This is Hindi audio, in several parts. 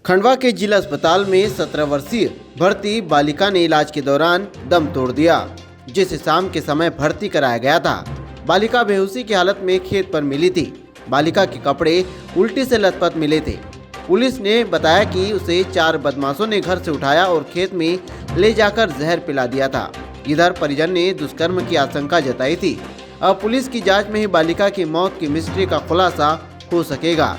खंडवा के जिला अस्पताल में 17 वर्षीय भर्ती बालिका ने इलाज के दौरान दम तोड़ दिया, जिसे शाम के समय भर्ती कराया गया था। बालिका बेहोशी की हालत में खेत पर मिली थी। बालिका के कपड़े उल्टी से लथपथ मिले थे। पुलिस ने बताया कि उसे 4 बदमाशों ने घर से उठाया और खेत में ले जाकर जहर पिला दिया था। इधर परिजन ने दुष्कर्म की आशंका जताई थी। अब पुलिस की जांच में ही बालिका की मौत की मिस्ट्री का खुलासा हो सकेगा।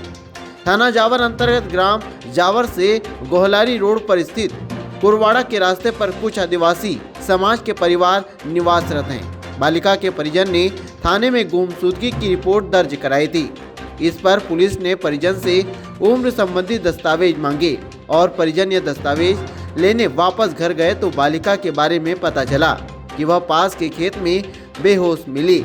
थाना जावर अंतर्गत ग्राम जावर से गोहलारी रोड पर स्थित कुरवाड़ा के रास्ते पर कुछ आदिवासी समाज के परिवार निवासरत हैं। बालिका के परिजन ने थाने में गुमशुदगी की रिपोर्ट दर्ज कराई थी। इस पर पुलिस ने परिजन से उम्र संबंधी दस्तावेज मांगे और परिजन ये दस्तावेज लेने वापस घर गए तो बालिका के बारे में पता चला कि वह पास के खेत में बेहोश मिली।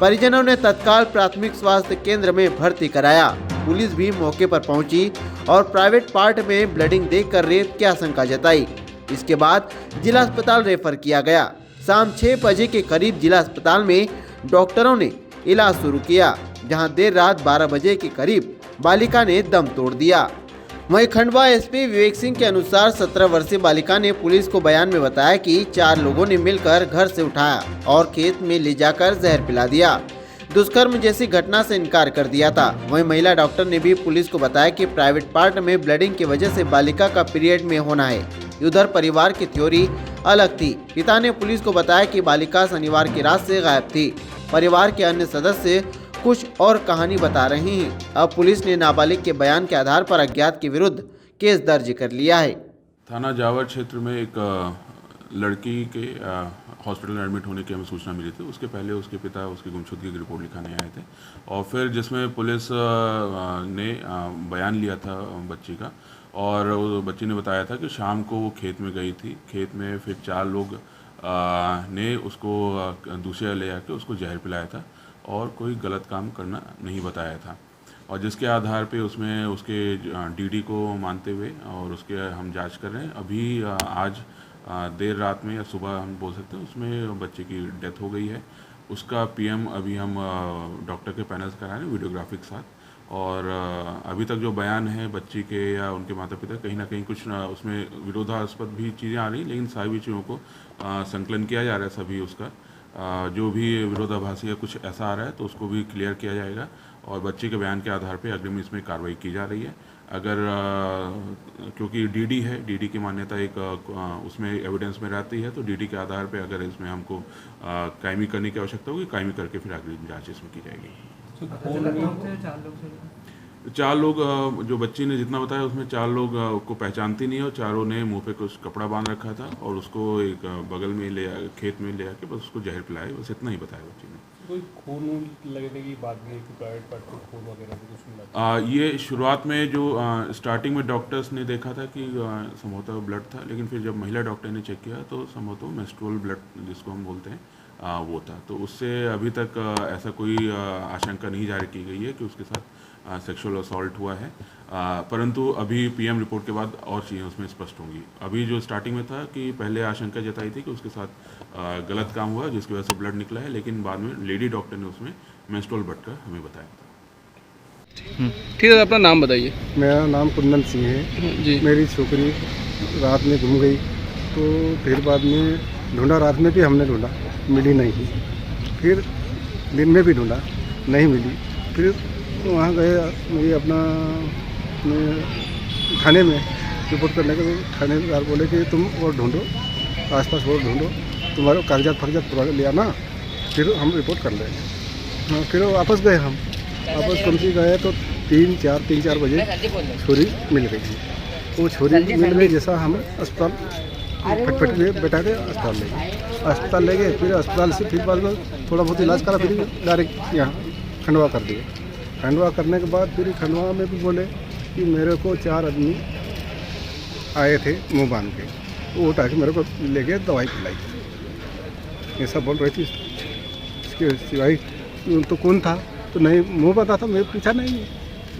परिजनों ने तत्काल प्राथमिक स्वास्थ्य केंद्र में भर्ती कराया। पुलिस भी मौके पर पहुंची और प्राइवेट पार्ट में ब्लीडिंग देखकर रेप की आशंका जताई। इसके बाद जिला अस्पताल रेफर किया गया। शाम 6 बजे के करीब जिला अस्पताल में डॉक्टरों ने इलाज शुरू किया, जहां देर रात 12 बजे के करीब बालिका ने दम तोड़ दिया। वहीं खंडवा एसपी विवेक सिंह के अनुसार 17 वर्षीय बालिका ने पुलिस को बयान में बताया कि 4 लोगों ने मिलकर घर से उठाया और खेत में ले जाकर जहर पिला दिया। दुष्कर्म जैसी घटना से इनकार कर दिया था। वहीं महिला डॉक्टर ने भी पुलिस को बताया कि प्राइवेट पार्ट में ब्लीडिंग की वजह से बालिका का पीरियड में होना है। उधर परिवार की थ्योरी अलग थी। पिता ने पुलिस को बताया कि बालिका शनिवार की रात से गायब थी। परिवार के अन्य सदस्य कुछ और कहानी बता रहे हैं। अब पुलिस ने नाबालिग के बयान के आधार पर अज्ञात के विरुद्ध केस दर्ज कर लिया है। थाना जावर क्षेत्र में एक लड़की के हॉस्पिटल में एडमिट होने की हमें सूचना मिली थी। उसके पहले उसके पिता उसकी गुमशुदगी की रिपोर्ट लिखाने आए थे और फिर जिसमें पुलिस ने बयान लिया था बच्ची का, और बच्ची ने बताया था कि शाम को वो खेत में गई थी। खेत में फिर 4 लोग ने उसको दूसरे ले आके उसको जहर पिलाया था और कोई गलत काम करना नहीं बताया था, और जिसके आधार पे उसमें उसके डीडी को मानते हुए और उसके हम जांच कर रहे हैं। अभी आज देर रात में या सुबह हम बोल सकते हैं उसमें बच्चे की डेथ हो गई है। उसका पीएम अभी हम डॉक्टर के पैनल से करा रहे हैं वीडियोग्राफी के साथ। और अभी तक जो बयान है बच्ची के या उनके माता पिता, कहीं ना कहीं कुछ उसमें विरोधास्पद भी चीज़ें आ रही, लेकिन सारी चीज़ों को संकलन किया जा रहा है। सभी उसका जो भी विरोधाभासी या कुछ ऐसा आ रहा है तो उसको भी क्लियर किया जाएगा और बच्चे के बयान के आधार पे अग्रिम इसमें कार्रवाई की जा रही है। अगर क्योंकि डीडी है, डीडी की मान्यता एक उसमें एविडेंस में रहती है, तो डीडी के आधार पे अगर इसमें हमको कायमी करने की आवश्यकता होगी, कायमी करके फिर अग्रिम जांच इसमें की जाएगी। 4 लोग जो बच्ची ने जितना बताया उसमें 4 लोग को पहचानती नहीं है और चारों ने मुंह पे कुछ कपड़ा बांध रखा था और उसको एक बगल में खेत में ले आके बस उसको जहर पिलाया। बस इतना ही बताया बच्ची ने। कोई खून लगने की बात नहीं कि प्राइवेट पार्ट को खून वगैरह भी कुछ नहीं? ये शुरुआत में जो स्टार्टिंग में डॉक्टर्स ने देखा था कि संभवतः ब्लड था, लेकिन फिर जब महिला डॉक्टर ने चेक किया तो संभवतः मेंस्ट्रुअल ब्लड जिसको हम बोलते हैं वो था। तो उससे अभी तक ऐसा कोई आशंका नहीं जारी की गई है कि उसके साथ सेक्सुअल असॉल्ट हुआ है, परंतु अभी पीएम रिपोर्ट के बाद और चीज़ें उसमें स्पष्ट होंगी। अभी जो स्टार्टिंग में था कि पहले आशंका जताई थी कि उसके साथ गलत काम हुआ जिसकी वजह से ब्लड निकला है, लेकिन बाद में लेडी डॉक्टर ने उसमें मेंस्ट्रुअल ब्लड का हमें बताया था। ठीक है, अपना नाम बताइए। मेरा नाम कुंदन सिंह है जी। मेरी छोकरी रात में घूम गई तो फिर बाद में ढूंढा, रात में भी हमने ढूंढा, मिली नहीं। फिर दिन में भी ढूंढा, नहीं मिली। फिर वहाँ गए मुझे अपना थाने में रिपोर्ट करने के, थानेदार बोले कि तुम और ढूंढो, आसपास और ढूंढो, तुम्हारे कागजात पूरा लिया ना, फिर हम रिपोर्ट कर लेंगे। फिर वापस गए, हम वापस कमसी गए तो 3-4 बजे छोरी मिल गई थी। वो छोरी मिल गई, जैसा हम अस्पताल फटफट में बैठा के अस्पताल ले गए। फिर अस्पताल से फिर बाद में थोड़ा बहुत इलाज करा, फिर डायरेक्ट यहाँ खंडवा कर दिए। खंडवा करने के बाद फिर खंडवा में भी बोले कि मेरे को 4 आदमी आए थे मुंह बांध के, वो उठा के मेरे को ले गए, दवाई पिलाई, ऐसा बोल रही थी। इसके सिवाय तो कौन था तो नहीं, मुंह बता था, मेरे पीछा नहीं है,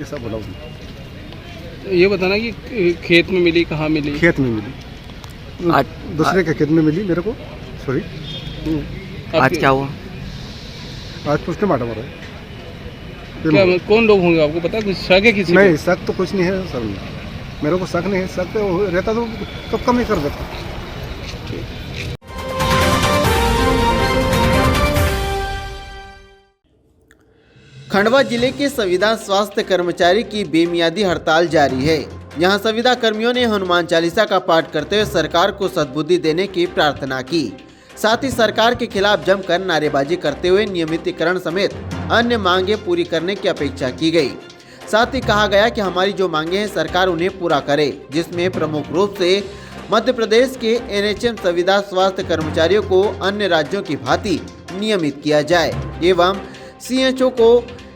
ऐसा बोला उन्होंने। ये बताना कि खेत में मिली, कहाँ मिली? खेत में मिली, दूसरे के खेत में मिली मेरे को। सॉरी, आज क्या हुआ? आज पोस्टमार्टम हो रहा है। क्या कौन लोग होंगे आपको पता? शक है किसी? नहीं, शक तो कुछ नहीं है सर। मेरे को शक नहीं है, शक तो रहता तो कब कम ही कर देता। खंडवा जिले के संविदा स्वास्थ्य कर्मचारी की बेमियादी हड़ताल जारी है। यहां संविदा कर्मियों ने हनुमान चालीसा का पाठ करते हुए सरकार को सद्बुद्धि देने की प्रार्थना की। साथ ही सरकार के खिलाफ जमकर नारेबाजी करते हुए नियमितीकरण समेत अन्य मांगे पूरी करने की अपेक्षा की गई। साथ ही कहा गया कि हमारी जो मांगे हैं सरकार उन्हें पूरा करे, जिसमें प्रमुख रूप से मध्य प्रदेश के एनएचएम संविदा स्वास्थ्य कर्मचारियों को अन्य राज्यों की भांति नियमित किया जाए एवं सीएचओ को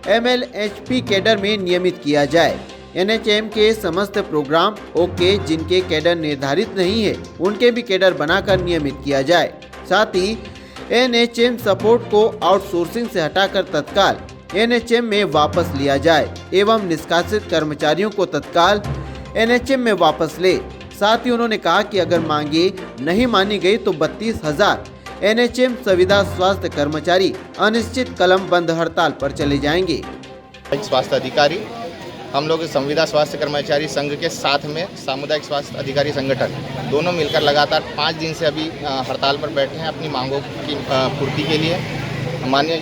एमएलएचपी कैडर में नियमित किया जाए। एनएचएम के समस्त प्रोग्राम ओके जिनके कैडर निर्धारित नहीं है उनके भी कैडर बनाकर नियमित किया जाए। साथ ही एनएचएम सपोर्ट को आउटसोर्सिंग से हटाकर तत्काल एनएचएम में वापस लिया जाए एवं निष्कासित कर्मचारियों को तत्काल एनएचएम में वापस ले। साथ ही उन्होंने कहा कि अगर मांगे नहीं मानी गई तो 32,000 एनएचएम संविदा स्वास्थ्य कर्मचारी अनिश्चित कलम बंद हड़ताल पर चले जाएंगे। स्वास्थ्य अधिकारी हम लोग संविदा स्वास्थ्य कर्मचारी संघ के साथ में सामुदायिक स्वास्थ्य अधिकारी संगठन दोनों मिलकर लगातार 5 दिन से अभी हड़ताल पर बैठे हैं अपनी मांगों की पूर्ति के लिए। माननीय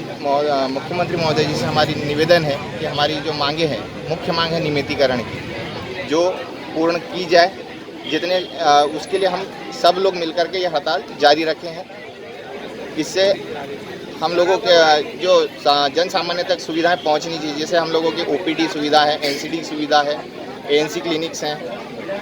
मुख्यमंत्री महोदय जी से हमारी निवेदन है कि हमारी जो मांगे हैं, मुख्य मांग है नियमितीकरण की, जो पूर्ण की जाए। जितने उसके लिए हम सब लोग मिलकर के ये हड़ताल जारी रखे हैं। इससे हम लोगों के जो जन सामान्य तक सुविधाएं पहुंचनी चाहिए, जैसे हम लोगों की ओपीडी सुविधा है, एनसीडी सुविधा है, एएनसी क्लिनिक्स हैं,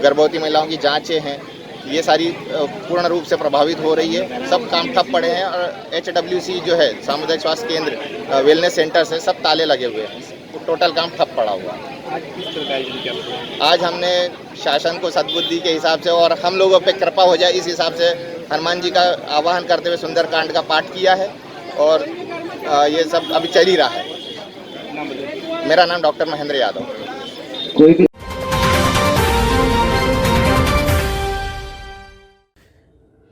गर्भवती महिलाओं की जांचें हैं, ये सारी पूर्ण रूप से प्रभावित हो रही है। सब काम ठप पड़े हैं और एचडब्ल्यूसी जो है सामुदायिक स्वास्थ्य केंद्र वेलनेस सेंटर्स है, सब ताले लगे हुए हैं, टोटल काम ठप पड़ा हुआ है। आज हमने शासन को सद्बुद्धि के हिसाब से और हम लोगों पे कृपा हो जाए इस हिसाब से हनुमान जी का आवाहन करते हुए सुंदरकांड का पाठ किया है और ये सब अभी चल ही रहा है। मेरा नाम डॉक्टर महेंद्र यादव।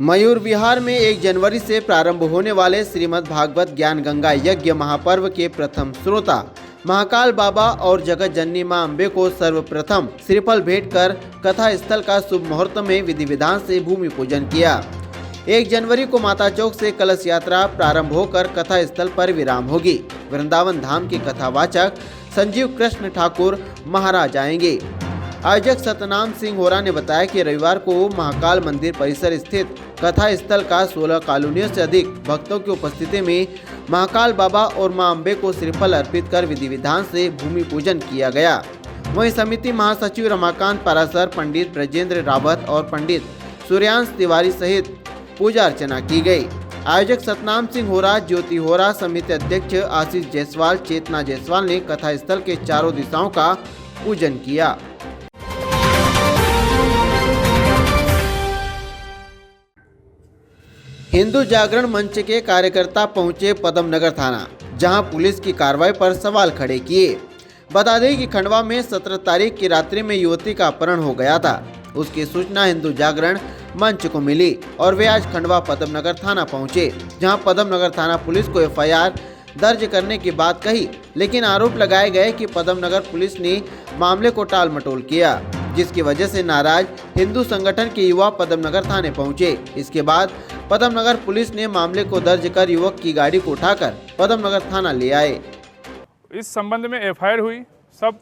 मयूर विहार में 1 जनवरी से प्रारंभ होने वाले श्रीमद् भागवत ज्ञान गंगा यज्ञ महापर्व के प्रथम श्रोता महाकाल बाबा और जगत जननी मां अम्बे को सर्वप्रथम श्रीफल भेंट कर कथा स्थल का शुभ मुहूर्त में विधि विधान से भूमि पूजन किया। 1 जनवरी को माता चौक से कलश यात्रा प्रारंभ होकर कथा स्थल पर विराम होगी। वृंदावन धाम के कथावाचक संजीव कृष्ण ठाकुर महाराज आएंगे। आयोजक सतनाम सिंह होरा ने बताया कि रविवार को महाकाल मंदिर परिसर स्थित कथा स्थल का 16 कॉलोनियों से अधिक भक्तों की उपस्थिति में महाकाल बाबा और मां अम्बे को श्रीफल अर्पित कर विधि विधान से भूमि पूजन किया गया। वहीं समिति महासचिव रमाकांत पारासर, पंडित ब्रजेंद्र रावत और पंडित सूर्यांश तिवारी सहित पूजा अर्चना की गई। आयोजक सतनाम सिंह होरा, ज्योति होरा, समिति अध्यक्ष आशीष जायसवाल, चेतना जायसवाल ने कथा स्थल के चारों दिशाओं का पूजन किया। हिंदू जागरण मंच के कार्यकर्ता पहुंचे पदम नगर थाना, जहां पुलिस की कार्रवाई पर सवाल खड़े किए। बता दें कि खंडवा में 17 तारीख की रात्रि में युवती का अपहरण हो गया था। उसकी सूचना हिंदू जागरण मंच को मिली और वे आज खंडवा पदम नगर थाना पहुंचे, जहां पदम नगर थाना पुलिस को एफआईआर दर्ज करने की बात कही, लेकिन आरोप लगाए गए कि पदम नगर पुलिस ने मामले को टाल मटोल किया, जिसकी वजह से नाराज हिंदू संगठन के युवा पदम नगर थाने पहुंचे। इसके बाद पदम नगर पुलिस ने मामले को दर्ज कर युवक की गाड़ी को उठाकर पदम नगर थाना ले आए। इस संबंध में एफआईआर हुई, सब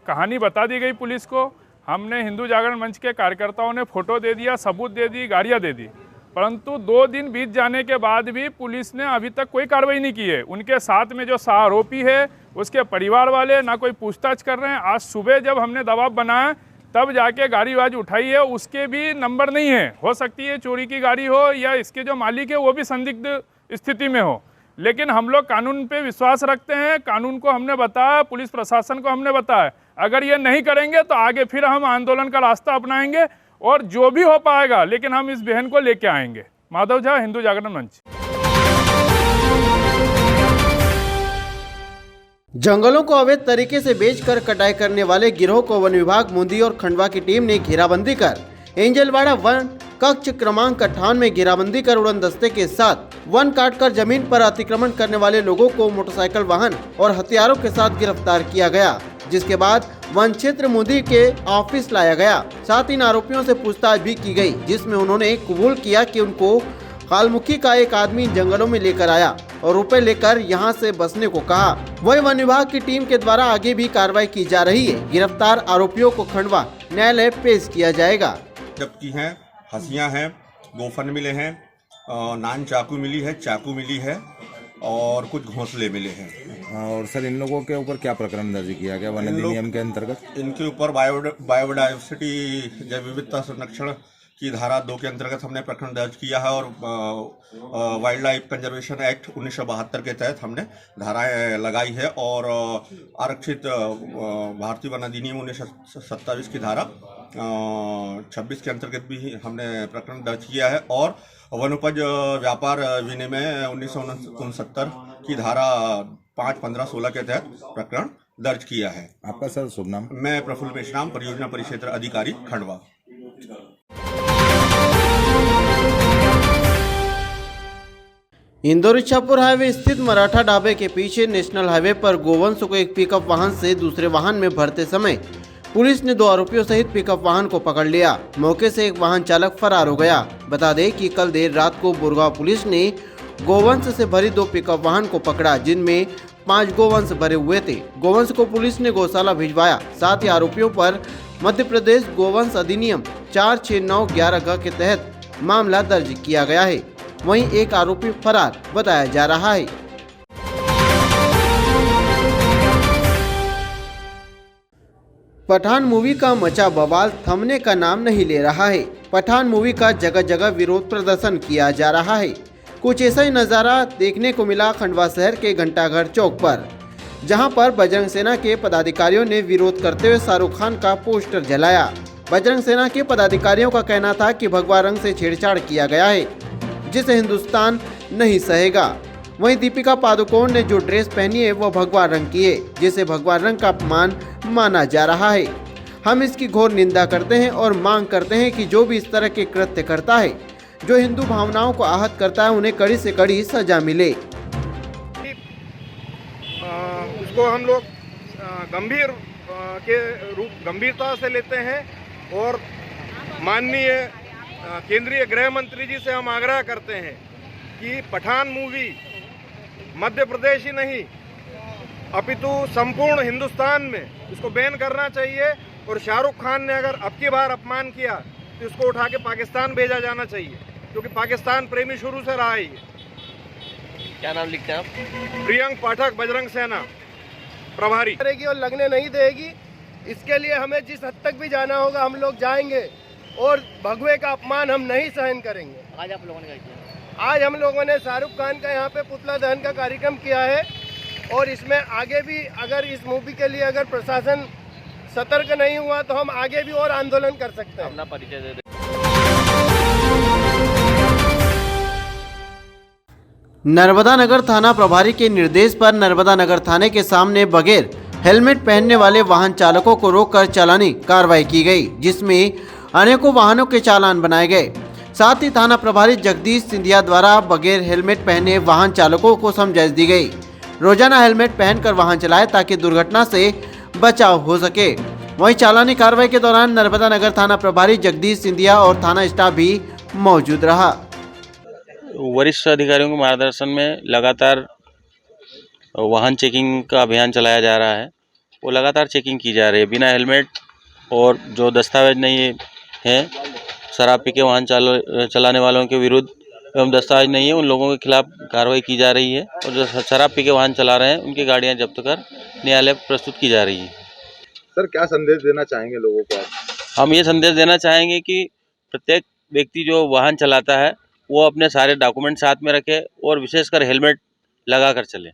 कहानी बता दी गई पुलिस को। हमने हिंदू जागरण मंच के कार्यकर्ताओं ने फोटो दे दिया, सबूत दे दी, गाड़ियाँ दे दी, परंतु 2 दिन बीत जाने के बाद भी पुलिस ने अभी तक कोई कार्रवाई नहीं की है। उनके साथ में जो आरोपी है उसके परिवार वाले ना कोई पूछताछ कर रहे हैं। आज सुबह जब हमने दबाव बनाया तब जाके गाड़ी वाज उठाई है, उसके भी नंबर नहीं है। हो सकती है चोरी की गाड़ी हो या इसके जो मालिक है वो भी संदिग्ध स्थिति में हो, लेकिन हम लोग कानून पे विश्वास रखते हैं। कानून को हमने बताया, पुलिस प्रशासन को हमने बताया, अगर ये नहीं करेंगे तो आगे फिर हम आंदोलन का रास्ता अपनाएंगे और जो भी हो पाएगा, लेकिन हम इस बहन को लेके आएंगे। माधव झा, हिंदू जागरण मंच। जंगलों को अवैध तरीके से बेचकर कटाई करने वाले गिरोह को वन विभाग मुंदी और खंडवा की टीम ने घेराबंदी कर एंजलवाड़ा वन कक्ष क्रमांक 58 में घेराबंदी कर उड़न दस्ते के साथ वन काटकर जमीन पर अतिक्रमण करने वाले लोगों को मोटरसाइकिल वाहन और हथियारों के साथ गिरफ्तार किया गया। जिसके बाद वन क्षेत्र मुदी के ऑफिस लाया गया। साथ इन आरोपियों से पूछताछ भी की गई, जिसमें उन्होंने कबूल किया कि उनको कालमुखी का एक आदमी जंगलों में लेकर आया और रुपए लेकर यहां से बसने को कहा। वही वन विभाग की टीम के द्वारा आगे भी कार्रवाई की जा रही है। गिरफ्तार आरोपियों को खंडवा न्यायालय पेश किया जाएगा। जबकि हैं, हंसियां हैं, गोफन मिले हैं, नान चाकू मिली है, चाकू मिली है और कुछ घोंसले मिले हैं। और सर इन लोगों के ऊपर क्या प्रकरण दर्ज किया गया वन अधिनियम के अंतर्गत? इनके ऊपर बायोडाइवर्सिटी जैव विविधता संरक्षण की धारा 2 के अंतर्गत हमने प्रकरण दर्ज किया है और वाइल्ड लाइफ कंजर्वेशन एक्ट 1972 के तहत हमने धाराएं लगाई है और आरक्षित भारतीय वन अधिनियम 1927 की धारा 26 के अंतर्गत भी हमने प्रकरण दर्ज किया है और वनोपज व्यापार विनिमय 1969 की धारा 5, 15, 16 के तहत प्रकरण दर्ज किया है। आपका सर शुभ नाम? मैं प्रफुल्ल मेश्राम, परियोजना परिक्षेत्र अधिकारी, खंडवा। इंदौर इच्छापुर हाईवे स्थित मराठा ढाबे के पीछे नेशनल हाईवे पर गोवंश को एक पिकअप वाहन से दूसरे वाहन में भरते समय पुलिस ने 2 आरोपियों सहित पिकअप वाहन को पकड़ लिया। मौके से एक वाहन चालक फरार हो गया। बता दें कि कल देर रात को बुरगांव पुलिस ने गोवंश से भरी 2 पिकअप वाहन को पकड़ा, जिनमें 5 गोवंश भरे हुए थे। गोवंश को पुलिस ने गौशाला भिजवाया। साथ ही आरोपियों पर मध्य प्रदेश गोवंश अधिनियम 46911 के तहत मामला दर्ज किया गया है। वहीं एक आरोपी फरार बताया जा रहा है। पठान मूवी का मचा बवाल थमने का नाम नहीं ले रहा है। पठान मूवी का जगह जगह विरोध प्रदर्शन किया जा रहा है। कुछ ऐसा ही नज़ारा देखने को मिला खंडवा शहर के घंटाघर चौक पर, जहां पर बजरंग सेना के पदाधिकारियों ने विरोध करते हुए शाहरुख खान का पोस्टर जलाया। बजरंग सेना के पदाधिकारियों का कहना था कि भगवा रंग से छेड़छाड़ किया गया है, जिसे हिंदुस्तान नहीं सहेगा। वहीं दीपिका पादुकोण ने जो ड्रेस पहनी है वह भगवा रंग की है, जिसे भगवा रंग का अपमान माना जा रहा है। हम इसकी घोर निंदा करते हैं और मांग करते हैं कि जो भी इस तरह के कृत्य करता है, जो हिंदू भावनाओं को आहत करता है, उन्हें कड़ी से कड़ी सजा मिले। उसको हम लोग गंभीरता से लेते हैं और माननीय केंद्रीय गृह मंत्री जी से हम आग्रह करते हैं कि पठान मूवी मध्य प्रदेश ही नहीं अपितु संपूर्ण हिंदुस्तान में इसको बैन करना चाहिए और शाहरुख खान ने अगर अब की बार अपमान किया तो इसको उठा के पाकिस्तान भेजा जाना चाहिए, क्योंकि पाकिस्तान प्रेमी शुरू से रहा है। क्या नाम लिखते हैं आप? प्रियंक पाठक, बजरंग सेना प्रभारी। करेगी और लगने नहीं देगी। इसके लिए हमें जिस हद तक भी जाना होगा हम लोग जाएंगे और भगवे का अपमान हम नहीं सहन करेंगे। आज आप लोगों ने क्या किया? आज हम लोगों ने शाहरुख खान का यहाँ पे पुतला दहन का कार्यक्रम किया है और इसमें आगे भी अगर इस मूवी के लिए अगर प्रशासन सतर्क नहीं हुआ तो हम आगे भी और आंदोलन कर सकते हैं। अपना परिचय दे दें। नर्मदा नगर थाना प्रभारी के निर्देश पर नर्मदा नगर थाने के सामने बगैर हेलमेट पहनने वाले वाहन चालकों को रोककर चालानी कार्रवाई की गई, जिसमें अनेकों वाहनों के चालान बनाए गए। साथ ही थाना प्रभारी जगदीश सिंधिया द्वारा बगैर हेलमेट पहने वाहन चालकों को समझाइश दी गई। रोजाना हेलमेट पहनकर वाहन चलाएं ताकि दुर्घटना से बचाव हो सके। वहीं चालानी कार्रवाई के दौरान नर्मदा नगर थाना प्रभारी जगदीश सिंधिया और थाना स्टाफ भी मौजूद रहा। वरिष्ठ अधिकारियों के मार्गदर्शन में लगातार वाहन चेकिंग का अभियान चलाया जा रहा है। वो लगातार चेकिंग की जा रही है। बिना हेलमेट और जो दस्तावेज नहीं है, शराब पी के वाहन चलाने वालों के विरुद्ध एवं दस्तावेज नहीं है, उन लोगों के खिलाफ कार्रवाई की जा रही है और जो शराब पी के वाहन चला रहे हैं उनकी गाड़ियां जब्त कर न्यायालय प्रस्तुत की जा रही है। सर क्या संदेश देना चाहेंगे लोगों को? हम ये संदेश देना चाहेंगे कि प्रत्येक व्यक्ति जो वाहन चलाता है वो अपने सारे डॉक्यूमेंट साथ में रखे और विशेषकर हेलमेट लगा कर चले।